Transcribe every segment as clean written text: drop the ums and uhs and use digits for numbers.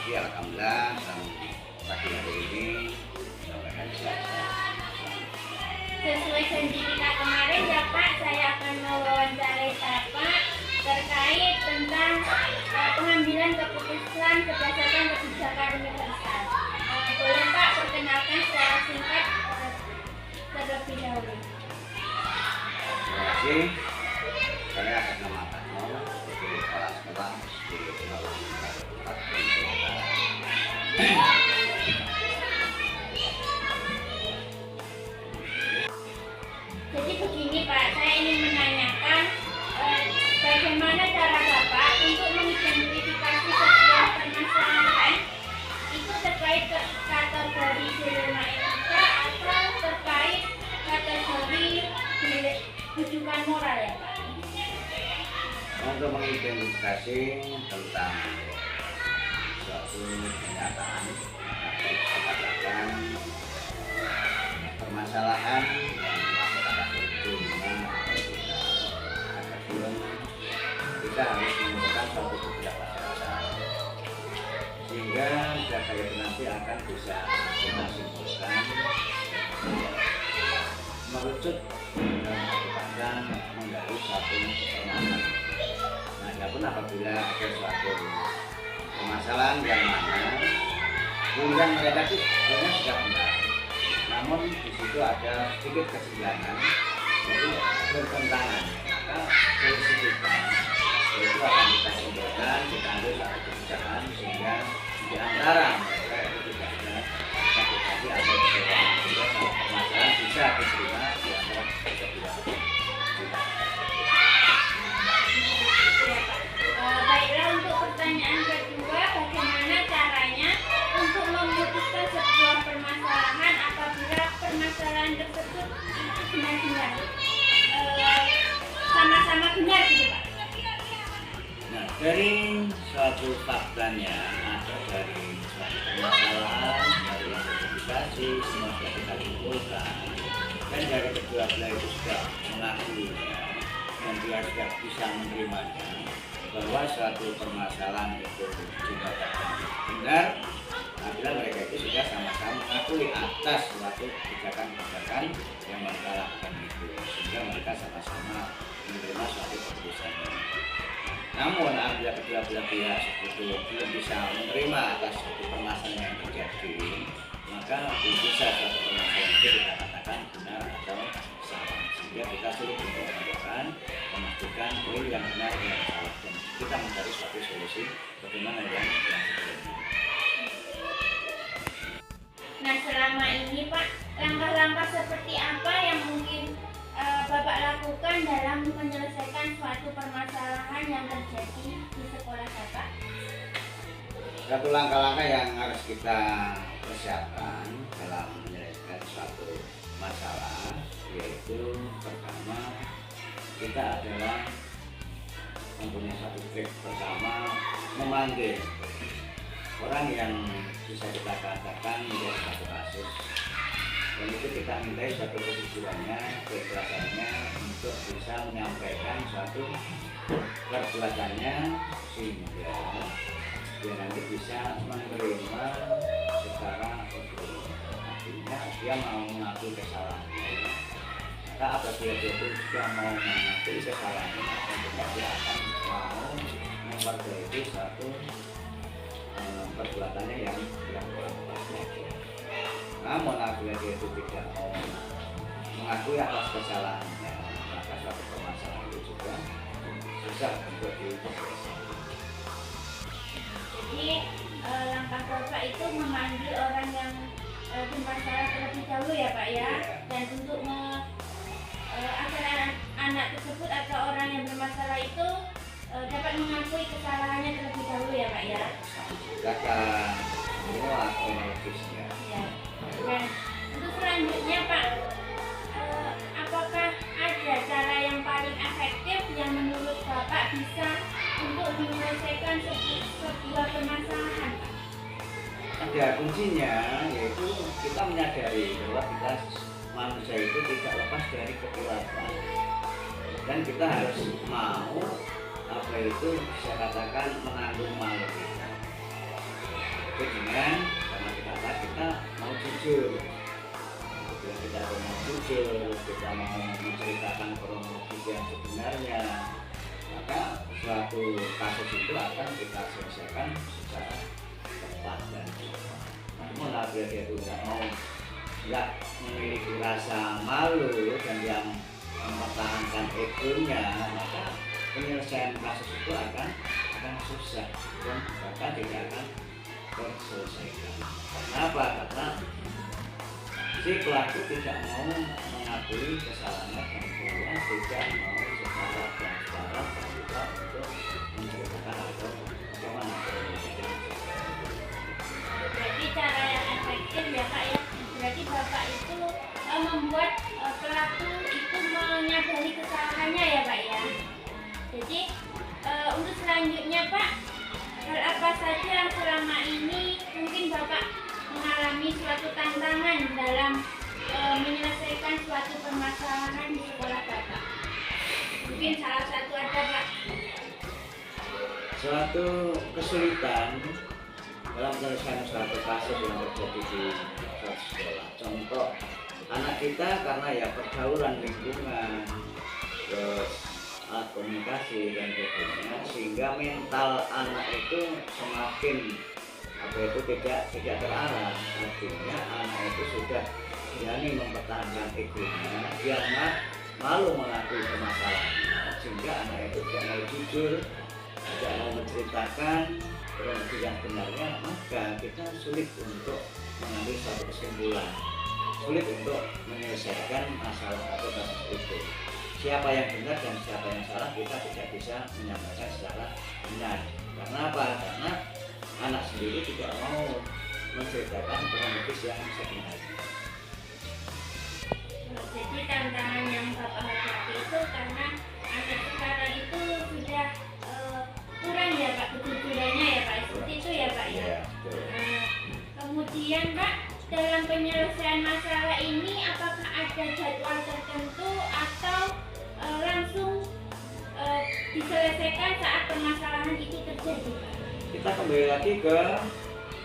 Jadi alhamdulillah pagi hari ini sampaikan selesai. Sesuai janji kita kemarin ya Pak, saya akan mewawancarai Bapak terkait tentang pengambilan keputusan berdasarkan kebijakan universal. Boleh Pak perkenalkan secara singkat terlebih dahulu. Terima kasih. Saya atas nama Pak Nur, dari kepala sekolah di Pulau Jadi begini Pak, saya ingin menanyakan bagaimana cara Bapak untuk mengidentifikasi sebuah permasalahan itu terkait kategori dilema etika atau terkait kategori rujukan moral ya Pak? Untuk mengidentifikasi tentang suatu kenyataan atau katakan permasalahan yang masyarakat itu kita harus menggunakan suatu kebijakan dasar sehingga data itu nanti akan bisa kita simpulkan merucut kepada menggali suatu permasalahan. Nah, adapun apabila ada suatu permasalahan yang mana pilihan mereka itu sebenarnya sudah benar, namun di situ ada sedikit kesenjangan, jadi bertentangan, maka solusi kita itu akan kita simpulkan, kita ambil satu kebijakan sehingga di antara mereka itu tidak ada sakit hati atau kecewa, sehingga kalau permasalahan bisa diterima di antara kedua pihak. Baiklah, untuk pertanyaan kedua, bagaimana caranya untuk memutuskan sebuah permasalahan apabila permasalahan tersebut itu benar-benar sama-sama benar gitu Pak? Nah, dari suatu faktanya atau dari suatu permasalahan, dari identifikasi semua sudah kita kumpulkan, dan dari kedua belah itu sudah mengakuinya dan dia sudah bisa menerimanya bahwa suatu permasalahan itu dinyatakan benar apabila mereka itu sudah sama-sama mengakui atas suatu kebijakan-kebijakan yang mereka lakukan itu, sehingga mereka sama-sama menerima suatu keputusan. Namun apabila kedua belah pihak itu belum bisa menerima atas suatu permasalahan yang terjadi, maka bisa suatu permasalahan itu kita katakan benar atau salah, sehingga kita sulit untuk menentukan memastikan poin yang benar dan yang salah, dan kita mencari suatu solusi bagaimana yang sebelumnya. Nah, selama ini Pak, langkah-langkah seperti apa yang mungkin Bapak lakukan dalam menyelesaikan suatu permasalahan yang terjadi di sekolah Bapak? Satu langkah-langkah yang harus kita persiapkan dalam menyelesaikan suatu masalah, yaitu pertama kita adalah mempunyai satu trik pertama, memanggil orang yang bisa kita katakan menjadi satu kasus, dan itu kita mintai suatu kejujurannya, keikhlasannya untuk bisa menyampaikan suatu perbuatannya sehingga dia nanti bisa menerima secara objektif. Artinya dia mau mengakui kesalahannya, maka apabila dia itu sudah mau mengakui kesalahannya, tentunya dia akan mau memperbaiki suatu perbuatannya yang kurang baik. Namun apabila dia itu tidak mau mengakui atas kesalahannya, maka suatu permasalahan itu juga susah untuk diselesaikan. Jadi langkah Bapak itu memanggil orang yang bermasalah terlebih dahulu ya Pak ya, dan untuk agar anak tersebut atau orang yang bermasalah itu dapat mengakui kesalahannya terlebih dahulu ya Pak ya. Kata semua kronologisnya. Ya. Dan untuk selanjutnya Pak, apakah ada cara yang paling efektif yang menurut Bapak bisa untuk menyelesaikan sebuah permasalahan Pak? Ada kuncinya, yaitu kita menyadari bahwa kita manusia itu tidak lepas dari kekuatan, dan kita harus mau apa itu saya katakan menanggung malu kita. Itu dengan karena kita mau jujur. Bila kita mau jujur, kita mau menceritakan kronologis yang sebenarnya, maka suatu kasus itu akan kita selesaikan secara tepat dan sopan. Namun apabila dia itu nggak memiliki rasa malu dan yang mempertahankan egonya, maka penyelesaian kasus itu akan susah dan bahkan tidak akan terselesaikan. Kenapa? Karena si pelaku tidak mau mengakui kesalahannya dan dia tidak mau secara transparan terbuka untuk menceritakan atau bagaimana kronologisnya. Berarti cara yang efektif ya Pak ya. Berarti Bapak itu membuat pelaku itu menyadari kesalahannya ya Pak ya. Jadi untuk selanjutnya Pak, hal apa saja yang selama ini mungkin Bapak mengalami suatu tantangan dalam menyelesaikan suatu permasalahan di sekolah Bapak? Mungkin salah satu ada Pak. Suatu kesulitan dalam menyelesaikan suatu kasus yang terjadi di suatu sekolah. Contoh, anak kita karena ya pergaulan lingkungan, terus alat komunikasi dan sebagainya, sehingga mental anak itu semakin tidak terarah. Artinya anak itu sudah berani mempertahankan egonya, dia malu mengakui permasalahannya, sehingga anak itu tidak mau jujur, tidak mau menceritakan kronologi yang benarnya, maka kita sulit untuk mengambil satu kesimpulan, sulit untuk menyelesaikan masalah atau kasus itu. Siapa yang benar dan siapa yang salah kita tidak bisa menyampaikan secara benar. Karena apa? Karena anak sendiri tidak mau menceritakan kronologis yang sebenarnya. Jadi tantangan yang Bapak hadapi itu karena anak sekarang itu sudah kurang ya Pak kejujurannya ya Pak, seperti itu ya Pak ya. Kemudian Pak, dalam penyelesaian masalah ini apakah ada jadwal tertentu atau langsung diselesaikan saat permasalahan itu terjadi Pak? Kita kembali lagi ke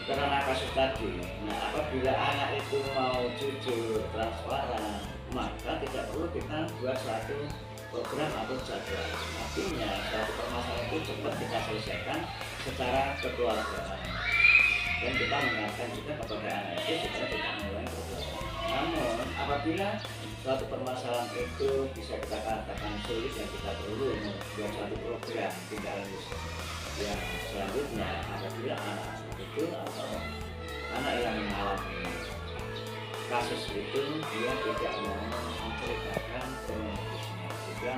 karena kasus tadi. Nah, apabila anak itu mau jujur, transparan, maka tidak perlu kita buat suatu program atau jadwal. Artinya suatu permasalahan itu cepat kita selesaikan secara kekeluargaan. Dan kita mengingatkan juga kepada anak itu supaya tidak mengulangi perbuatan. Namun apabila suatu permasalahan itu bisa kita katakan sulit dan kita perlu membuat suatu program tindak lanjut yang selanjutnya, apabila anak itu atau anak yang mengalami kasus itu dia tidak mau menceritakan kronologisnya, jika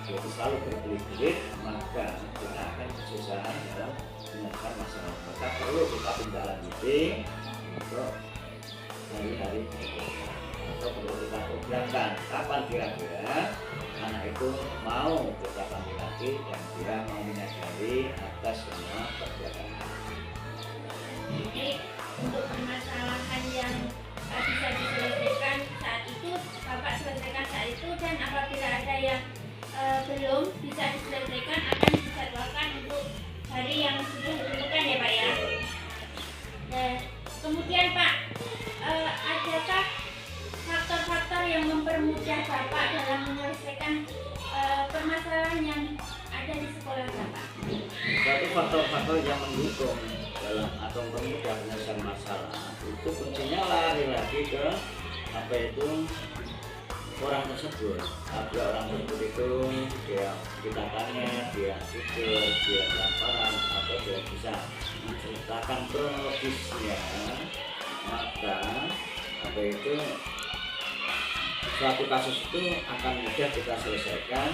dia selalu berbelit-belit, maka kita akan kesusahan dalam menyelesaikan masalah. Maka perlu kita tindak lanjuti untuk hari-hari berikutnya, atau perlu kita programkan kapan kira-kira anak itu mau kita panggil lagi dan dia mau menyadari atas semua perbuatannya. Jadi untuk permasalahan yang bisa diselesaikan saat itu, Bapak selesaikan saat itu, dan apabila ada yang belum bisa diselesaikan akan dijadwalkan untuk hari yang sudah ditentukan ya Pak ya. Dan kemudian Pak, adakah faktor-faktor yang mempermudah Bapak dalam menyelesaikan permasalahan yang ada di sekolah Bapak? Satu faktor-faktor yang mendukung dalam atau mempermudah penyelesaian masalah itu kuncinya lari lagi ke apa itu orang tersebut. Apabila orang tersebut itu kita tanya, dia jujur, dia transparan, atau dia bisa menceritakan kronologisnya, maka apa itu suatu kasus itu akan mudah kita selesaikan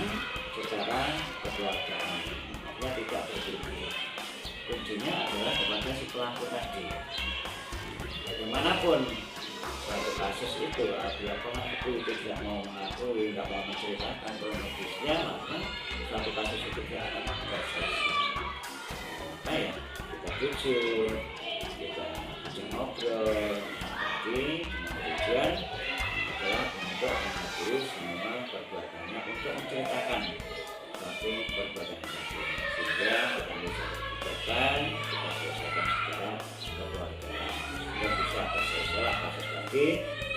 secara kekeluargaan, ya tidak berbelit-belit. Kuncinya adalah kepada si pelaku tadi. Bagaimanapun suatu kasus itu, apabila pelaku itu tidak mau mengakui, tidak mau menceritakan kronologisnya, maka suatu kasus itu tidak akan terselesai. Maka ya kita jujur, kita ngobrol, jadi dengan tujuan adalah untuk mengakui semua perbuatannya, untuk menceritakan suatu perbuatan tadi, sehingga kita bisa bicarakan, kita selesaikan secara keluarga, sehingga bisa terselesaikan kasus lagi,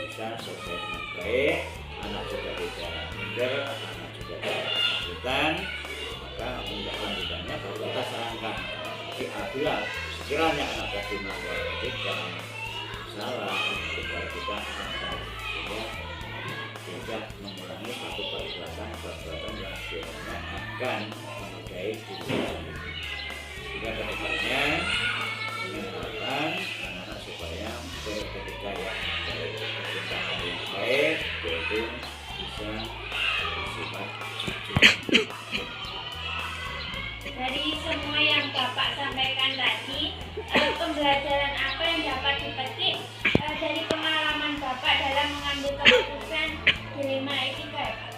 bisa selesai dengan baik, anak juga tidak minder, anak juga tidak ketakutan. Maka untuk lanjutannya baru kita sarankan. Jadi apabila sekiranya anak tadi melanggar etik jangan salah, supaya kita tidak mengulangi satu perbuatan yang sekiranya akan menodai diri sendiri. Sehingga kedepannya dengan harapan anak-anak supaya berketika yang baik, bertindakan yang baik, yaitu bisa bersifat jujur. Dari semua yang Bapak sampaikan tadi, pembelajaran apa yang dapat dipetik dari pengalaman Bapak dalam mengambil keputusan dilema etika, Pak?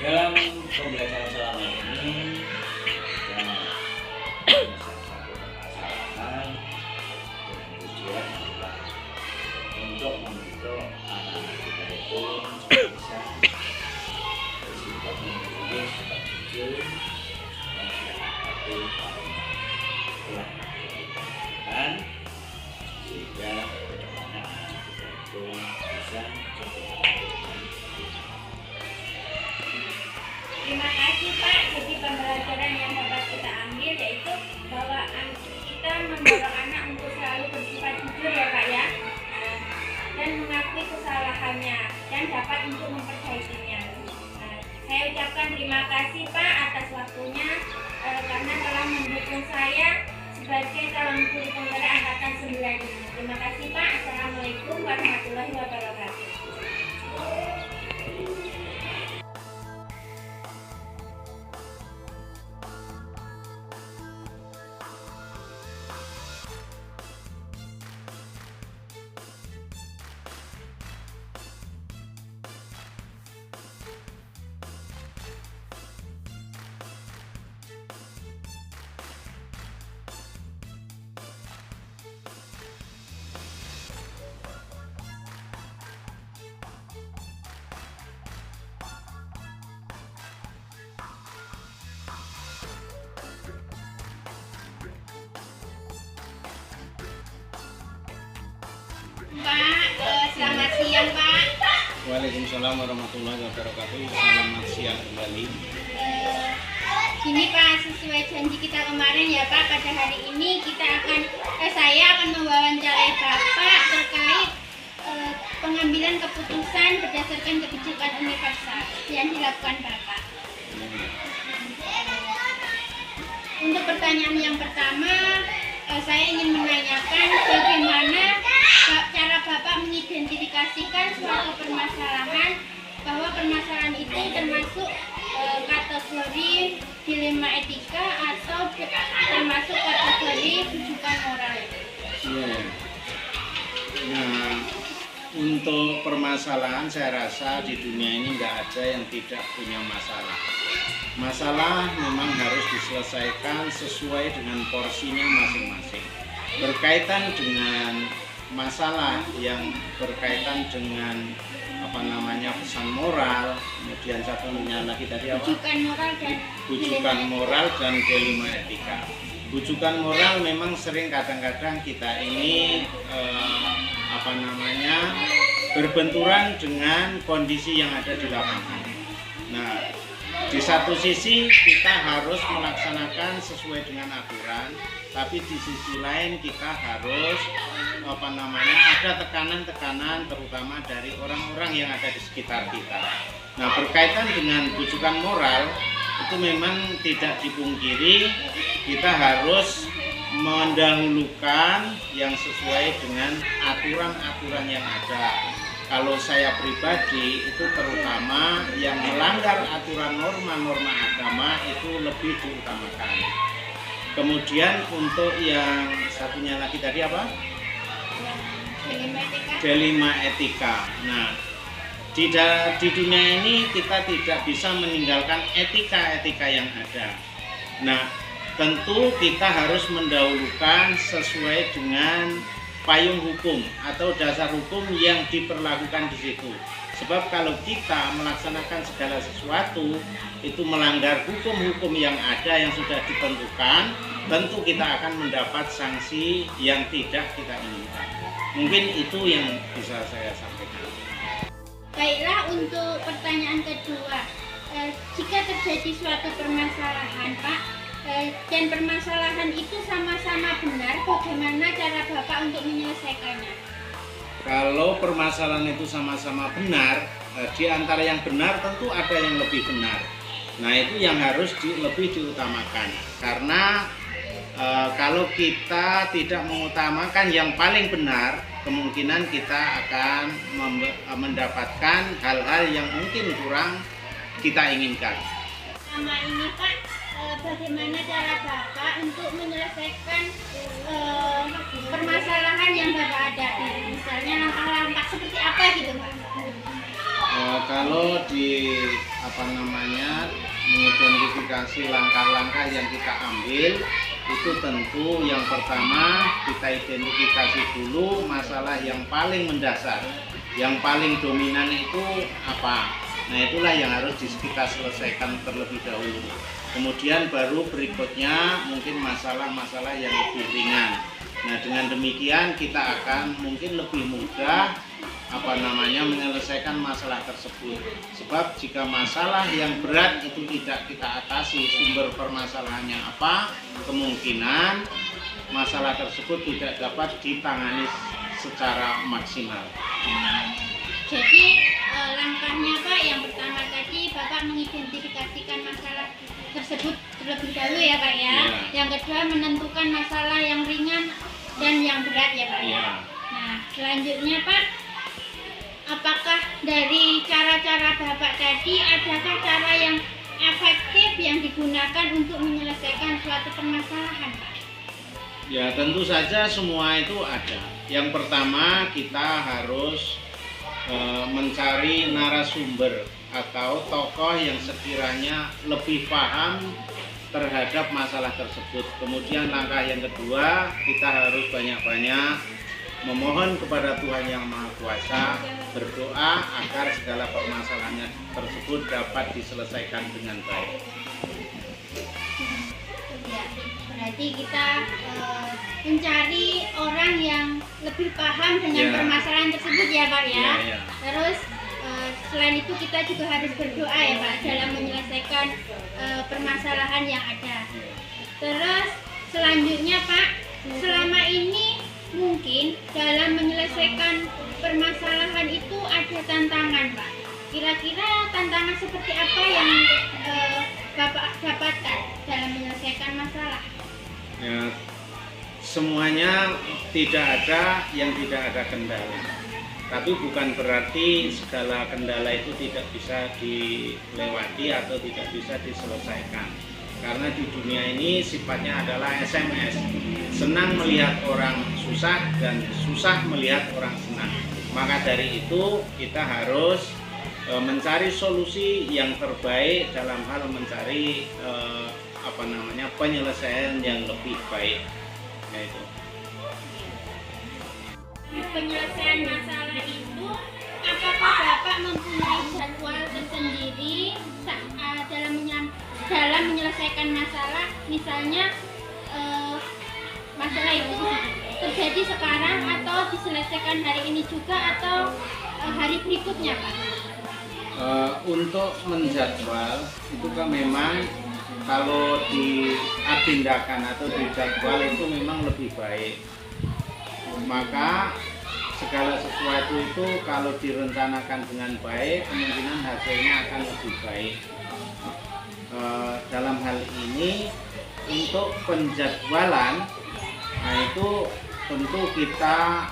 Dalam pembelajaran selama ini ada salah satu permasalahan dan kemudian adalah untuk membentuk anak-anak kita itu bisa bersifat memiliki sifat jujur dan tidak telah dilakukan, sehingga kedepannya anak kita itu bisa Terima kasih Pak. Jadi pembelajaran yang dapat kita ambil yaitu bahwa kita mendorong anak untuk selalu bersifat jujur ya Pak ya, dan mengakui kesalahannya dan dapat untuk memperbaikinya. Saya ucapkan terima kasih Pak atas waktunya karena telah mendukung saya sebagai calon guru penggerak angkatan 9 ini. Terima kasih Pak. Assalamualaikum warahmatullahi wabarakatuh. Pak, selamat siang Pak. Waalaikumsalam warahmatullahi wabarakatuh. Selamat siang kembali. Gini Pak, sesuai janji kita kemarin ya Pak, pada hari ini saya akan mewawancarai Bapak terkait pengambilan keputusan berdasarkan kebijakan universal yang dilakukan Bapak. Untuk pertanyaan yang pertama, saya ingin menanyakan bagaimana cara Bapak mengidentifikasikan suatu permasalahan bahwa permasalahan itu termasuk kategori dilema etika atau termasuk kategori rujukan moral. Ya. Nah, untuk permasalahan saya rasa di dunia ini nggak ada yang tidak punya masalah. Masalah memang harus diselesaikan sesuai dengan porsinya masing-masing. Berkaitan dengan masalah yang berkaitan dengan pesan moral, kemudian satunya lagi tadi apa? Bujukan moral dan dilema etika. Bujukan moral memang sering kadang-kadang kita ini berbenturan dengan kondisi yang ada di lapangan. Nah, di satu sisi kita harus melaksanakan sesuai dengan aturan, tapi di sisi lain kita harus ada tekanan-tekanan terutama dari orang-orang yang ada di sekitar kita. Nah, berkaitan dengan bujukan moral itu memang tidak dipungkiri, kita harus mendahulukan yang sesuai dengan aturan-aturan yang ada. Kalau saya pribadi itu terutama yang melanggar aturan norma-norma agama itu lebih diutamakan. Kemudian untuk yang satunya lagi tadi apa? Dilema etika. Nah, di dunia ini kita tidak bisa meninggalkan etika-etika yang ada. Nah, tentu kita harus mendahulukan sesuai dengan payung hukum atau dasar hukum yang diperlakukan di situ. Sebab kalau kita melaksanakan segala sesuatu itu melanggar hukum-hukum yang ada yang sudah ditentukan, tentu kita akan mendapat sanksi yang tidak kita inginkan. Mungkin itu yang bisa saya sampaikan. Baiklah, untuk pertanyaan kedua, jika terjadi suatu permasalahan Pak, dan permasalahan itu sama-sama benar, bagaimana cara Bapak untuk menyelesaikannya? Kalau permasalahan itu sama-sama benar, di antara yang benar tentu ada yang lebih benar. Nah, itu yang harus lebih diutamakan. Karena kalau kita tidak mengutamakan yang paling benar, kemungkinan kita akan mendapatkan hal-hal yang mungkin kurang kita inginkan. Selama ini Pak, bagaimana cara Bapak untuk menyelesaikan permasalahan yang Bapak hadapi? Misalnya langkah-langkah seperti apa gitu Pak? Kalau mengidentifikasi langkah-langkah yang kita ambil, itu tentu yang pertama kita identifikasi dulu masalah yang paling mendasar, yang paling dominan itu apa. Nah, itulah yang harus kita selesaikan terlebih dahulu. Kemudian baru berikutnya mungkin masalah-masalah yang lebih ringan. Nah, dengan demikian kita akan mungkin lebih mudah menyelesaikan masalah tersebut. Sebab jika masalah yang berat itu tidak kita atasi sumber permasalahannya apa, kemungkinan masalah tersebut tidak dapat ditangani secara maksimal. Jadi langkahnya Pak, yang pertama tadi Bapak mengidentifikasikan masalah tersebut terlebih dahulu ya Pak ya. Yang kedua menentukan masalah yang ringan dan yang berat ya Pak ya. Nah, selanjutnya Pak, apakah dari cara-cara Bapak tadi adakah cara yang efektif yang digunakan untuk menyelesaikan suatu permasalahan Pak? Ya, tentu saja semua itu ada. Yang pertama kita harus mencari narasumber atau tokoh yang sekiranya lebih paham terhadap masalah tersebut. Kemudian langkah yang kedua, kita harus banyak-banyak memohon kepada Tuhan Yang Maha Kuasa, berdoa agar segala permasalahannya tersebut dapat diselesaikan dengan baik. Ya, berarti kita mencari orang yang lebih paham dengan permasalahan tersebut ya Pak ya. Terus selain itu kita juga harus berdoa ya Pak dalam menyelesaikan permasalahan yang ada. Terus selanjutnya Pak, selama ini mungkin dalam menyelesaikan permasalahan itu ada tantangan Pak. Kira-kira tantangan seperti apa yang Bapak dapatkan dalam menyelesaikan masalah? Ya, semuanya tidak ada yang tidak ada kendala. Tapi bukan berarti segala kendala itu tidak bisa dilewati atau tidak bisa diselesaikan. Karena di dunia ini sifatnya adalah SMS. Senang melihat orang susah dan susah melihat orang senang. Maka dari itu kita harus mencari solusi yang terbaik dalam hal mencari penyelesaian yang lebih baik. Yaitu penyelesaian masalah itu, apakah Bapak mempunyai jadwal tersendiri dalam menyelesaikan masalah? Misalnya masalah itu terjadi sekarang atau diselesaikan hari ini juga atau hari berikutnya Pak? Untuk menjadwal itu kan memang kalau diagendakan atau dijadwal itu memang lebih baik. Maka segala sesuatu itu kalau direncanakan dengan baik, kemungkinan hasilnya akan lebih baik. Dalam hal ini untuk penjadwalan, nah itu tentu kita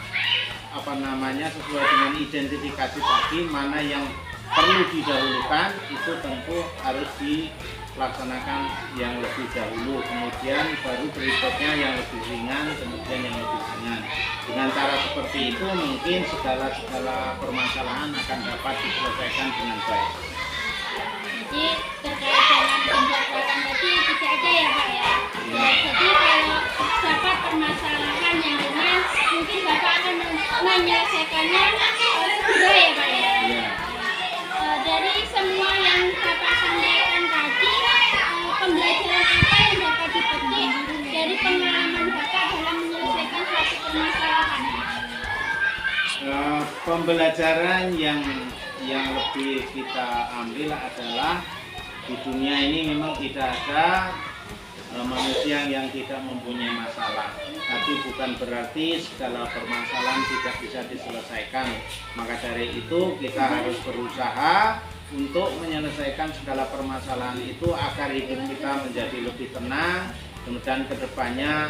sesuai dengan identifikasi tadi, mana yang perlu didahulukan itu tentu harus dilaksanakan yang lebih dahulu, kemudian baru berikutnya yang lebih ringan, kemudian yang lebih ringan. Dengan cara seperti itu mungkin segala permasalahan akan dapat diselesaikan dengan baik. Jadi terkait dengan penjadwalan tadi tidak ada ya Pak ya? Jadi kalau dapat permasalahan yang ringan, mungkin Bapak akan menyelesaikannya segera ya Pak ya? Dari semua yang Bapak sampaikan tadi, pembelajaran apa yang dapat dipetik dari Pembelajaran yang lebih kita ambil adalah di dunia ini memang tidak ada manusia yang tidak mempunyai masalah, tapi bukan berarti segala permasalahan tidak bisa diselesaikan. Maka dari itu kita harus berusaha untuk menyelesaikan segala permasalahan itu agar hidup kita menjadi lebih tenang. Kemudian kedepannya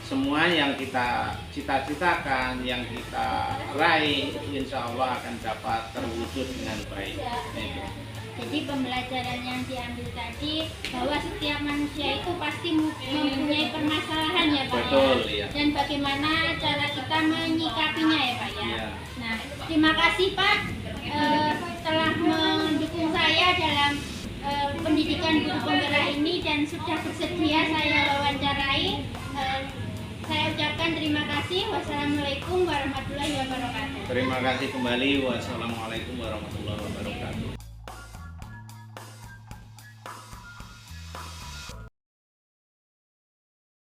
semua yang kita cita-citakan, yang kita raih, insya Allah akan dapat terwujud dengan baik. Jadi pembelajaran yang diambil tadi bahwa setiap manusia itu pasti mempunyai permasalahan ya Pak. Betul, ya. iya. Dan bagaimana cara kita menyikapinya ya Pak ya. Iya. Nah, terima kasih Pak telah mendukung saya dalam pendidikan guru penggerak ini dan sudah bersedia saya wawancarai. Saya ucapkan terima kasih. Wassalamualaikum warahmatullahi wabarakatuh. Terima kasih kembali. Wassalamualaikum warahmatullahi wabarakatuh.